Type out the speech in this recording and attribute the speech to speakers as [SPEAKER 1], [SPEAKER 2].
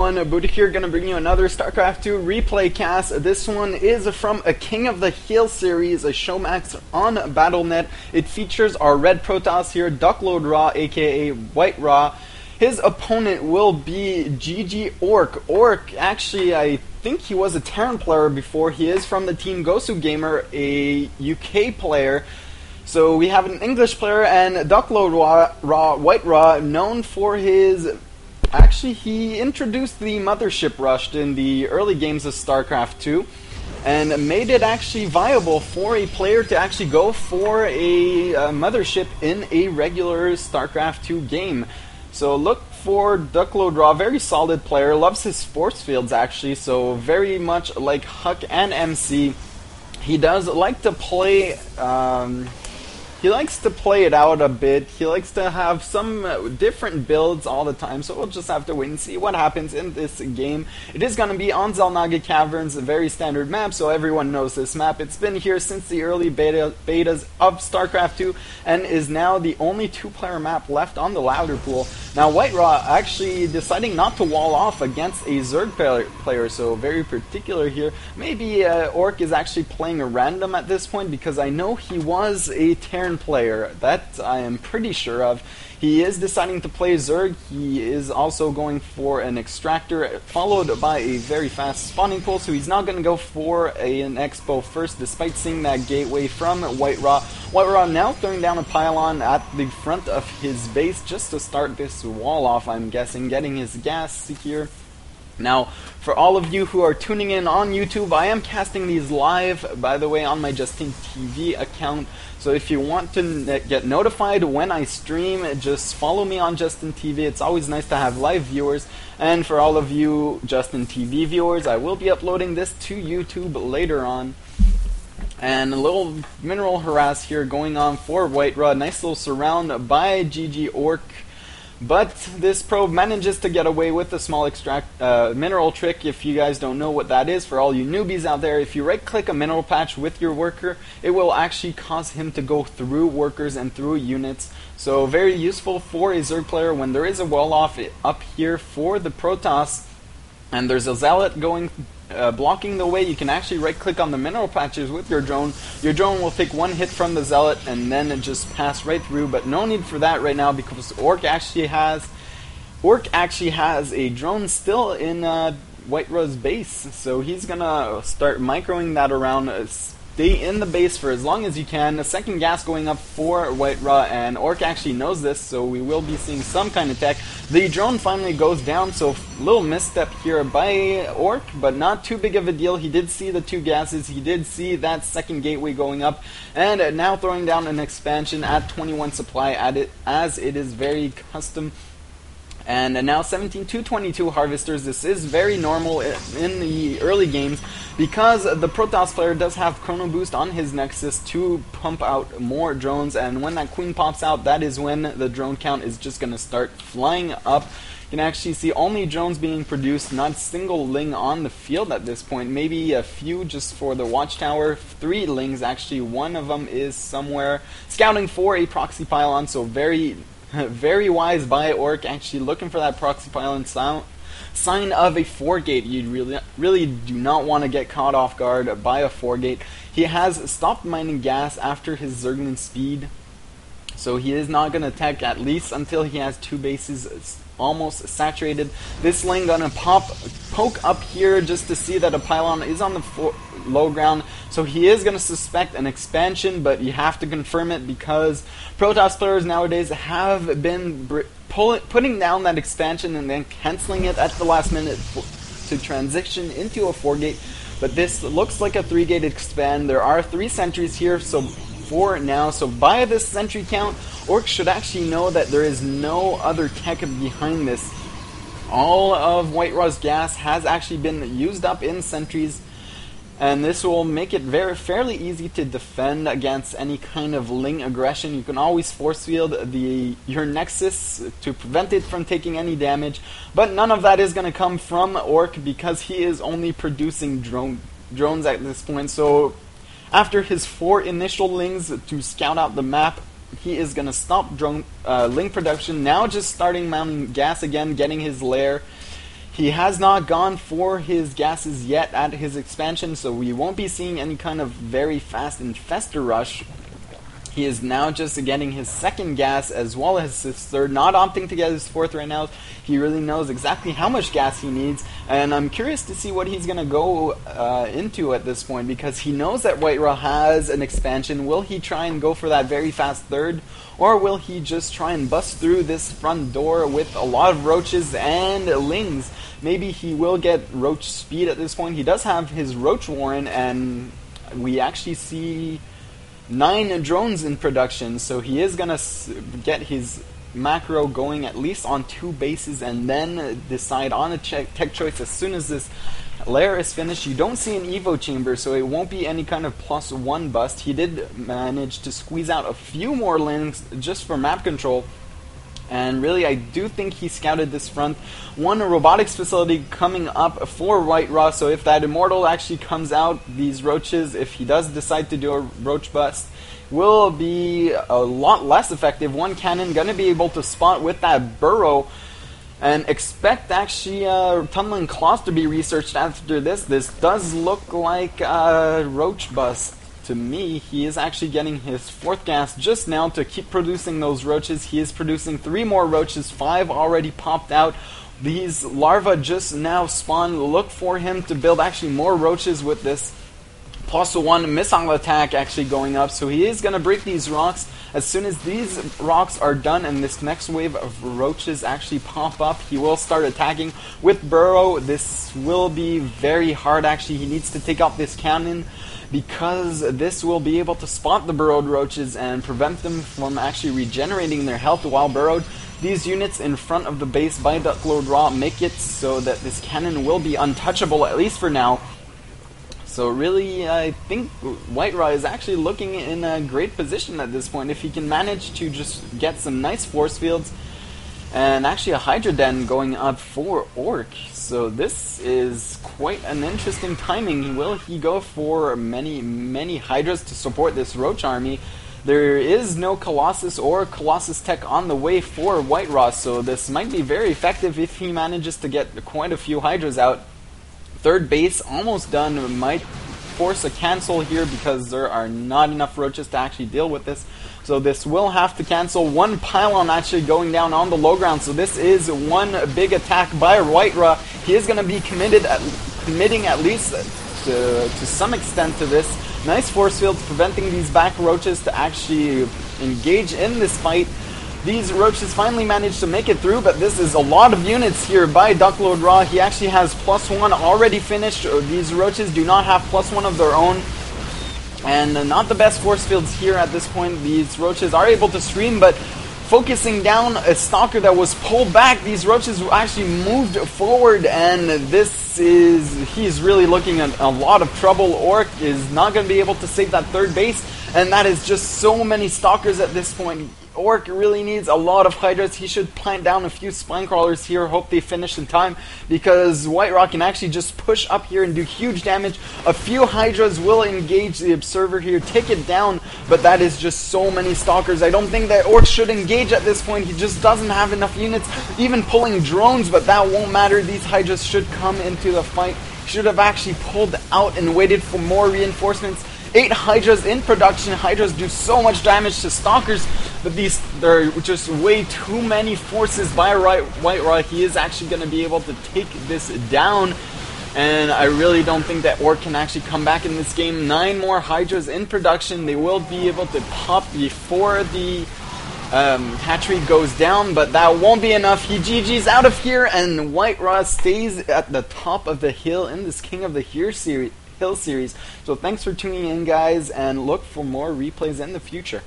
[SPEAKER 1] Buddha here, gonna bring you another StarCraft 2 replay cast. This one is from a King of the Hill series, a Showmax on Battle.net. It features our red Protoss here, WhiteRa, aka WhiteRa. His opponent will be GGOurk. Orc, actually, I think he was a Terran player before. He is from the team GGOurk, a UK player. So we have an English player, and WhiteRa, known for his... Actually, he introduced the Mothership Rush in the early games of StarCraft 2 and made it actually viable for a player to actually go for a Mothership in a regular StarCraft 2 game. So look for WhiteRa, very solid player, loves his force fields actually, so very much like Huck and MC. He does like to play... He likes to play it out a bit. He likes to have some different builds all the time, so we'll just have to wait and see what happens in this game. It is going to be on Xel'Naga Caverns, a very standard map, so everyone knows this map. It's been here since the early betas of StarCraft 2, and is now the only two-player map left on the ladder pool. Now, WhiteRa actually deciding not to wall off against a Zerg player, so very particular here. Maybe Orc is actually playing a random at this point, because I know he was a Terran player. That I am pretty sure of. He is deciding to play Zerg. He is also going for an Extractor, followed by a very fast spawning pool, so he's not going to go for an Expo first, despite seeing that gateway from WhiteRa. WhiteRa now throwing down a pylon at the front of his base just to start this wall off, I'm guessing, getting his gas here. Now, for all of you who are tuning in on YouTube, I am casting these live, by the way, on my Justin TV account. So if you want to get notified when I stream, just follow me on Justin TV. It's always nice to have live viewers. And for all of you Justin TV viewers, I will be uploading this to YouTube later on. And a little mineral harass here going on for WhiteRa. Nice little surround by GGOurk. But this probe manages to get away with a small mineral trick. If you guys don't know what that is, for all you newbies out there, if you right-click a mineral patch with your worker, it will actually cause him to go through workers and through units. So very useful for a Zerg player when there is a wall-off up here for the Protoss, and there's a Zealot going blocking the way. You can actually right-click on the mineral patches with your drone. Your drone will take one hit from the Zealot and then just pass right through, but no need for that right now because Orc actually has a drone still in WhiteRa's base, so he's gonna start microing that around. Stay in the base for as long as you can. A second gas going up for WhiteRa, and Orc actually knows this, so we will be seeing some kind of tech. The drone finally goes down, so little misstep here by Orc, but not too big of a deal. He did see the two gases, he did see that second gateway going up, and now throwing down an expansion at 21 supply at it, as it is very custom. And now 17 to 22 harvesters. This is very normal in the early games because the Protoss player does have Chrono Boost on his Nexus to pump out more drones, and when that Queen pops out, that is when the drone count is just going to start flying up. You can actually see only drones being produced, not a single Ling on the field at this point. Maybe a few just for the Watchtower. 3 Lings actually. One of them is somewhere scouting for a proxy pylon, so very wise by Orc, actually looking for that proxy pylon sign of a 4-gate. You really do not want to get caught off guard by a 4-gate. He has stopped mining gas after his Zergnan speed, so he is not going to tech at least until he has 2 bases almost saturated. This Ling gonna poke up here just to see that a pylon is on the low ground, so he is gonna suspect an expansion, but you have to confirm it because Protoss players nowadays have been putting down that expansion and then canceling it at the last minute to transition into a 4-gate. But this looks like a 3-gate expand. There are 3 sentries here, so for now, so by this sentry count, Orc should actually know that there is no other tech behind this. All of WhiteRa's gas has actually been used up in sentries, and this will make it fairly easy to defend against any kind of Ling aggression. You can always force field your Nexus to prevent it from taking any damage, but none of that is going to come from Orc because he is only producing drones at this point. So after his 4 initial Lings to scout out the map, he is going to stop Ling production. Now just starting mounting gas again, getting his lair. He has not gone for his gases yet at his expansion, so we won't be seeing any kind of very fast infestor rush. He is now just getting his second gas as well as his third, not opting to get his fourth right now. He really knows exactly how much gas he needs, and I'm curious to see what he's going to go into at this point, because he knows that WhiteRa has an expansion. Will he try and go for that very fast third, or will he just try and bust through this front door with a lot of roaches and lings? Maybe he will get roach speed at this point. He does have his roach warren, and we actually see 9 drones in production, so he is going to get his macro going at least on 2 bases and then decide on a tech choice as soon as this layer is finished. You don't see an Evo chamber, so it won't be any kind of +1 bust. He did manage to squeeze out a few more links just for map control. And really, I do think he scouted this front. One robotics facility coming up for WhiteRa, so if that Immortal actually comes out, these roaches, if he does decide to do a roach bust, will be a lot less effective. One cannon going to be able to spot with that burrow, and expect actually tunneling claws to be researched after this. This does look like a roach bust. To me, he is actually getting his 4th gas just now to keep producing those roaches. He is producing 3 more roaches, 5 already popped out. These larvae just now spawn. Look for him to build actually more roaches with this +1 missile attack actually going up. So he is going to break these rocks. As soon as these rocks are done and this next wave of roaches actually pop up, he will start attacking with burrow. This will be very hard actually. He needs to take out this cannon, because this will be able to spot the burrowed roaches and prevent them from actually regenerating their health while burrowed. These units in front of the base by WhiteRa make it so that this cannon will be untouchable, at least for now. So really, I think WhiteRa is actually looking in a great position at this point. If he can manage to just get some nice force fields, and actually a Hydra Den going up for Orc. So this is quite an interesting timing. Will he go for many Hydras to support this Roach army? There is no Colossus or Colossus tech on the way for WhiteRa, so this might be very effective if he manages to get quite a few Hydras out. 3rd base almost done. Might force a cancel here because there are not enough roaches to actually deal with this. So this will have to cancel. 1 pylon actually going down on the low ground. So this is one big attack by WhiteRa. He is going to be committing at least to some extent to this. Nice force fields preventing these back roaches to actually engage in this fight. These roaches finally managed to make it through, but this is a lot of units here by WhiteRa. He actually has +1 already finished. These roaches do not have +1 of their own, and not the best force fields here at this point. These roaches are able to stream, but focusing down a stalker that was pulled back, these roaches actually moved forward, and he's really looking at a lot of trouble. Orc is not going to be able to save that 3rd base, and that is just so many stalkers at this point. Orc really needs a lot of Hydras. He should plant down a few spine crawlers here, hope they finish in time, because WhiteRa can actually just push up here and do huge damage. A few Hydras will engage the Observer here, take it down, but that is just so many stalkers. I don't think that Orc should engage at this point. He just doesn't have enough units, even pulling drones, but that won't matter. These Hydras should come into the fight. Should have actually pulled out and waited for more reinforcements. 8 Hydras in production. Hydras do so much damage to stalkers, but there are just way too many forces by WhiteRa. He is actually going to be able to take this down, and I really don't think that Orc can actually come back in this game. 9 more Hydras in production. They will be able to pop before the hatchery goes down, but that won't be enough. He GG's out of here, and WhiteRa stays at the top of the hill in this King of the Hill series. So thanks for tuning in, guys, and look for more replays in the future.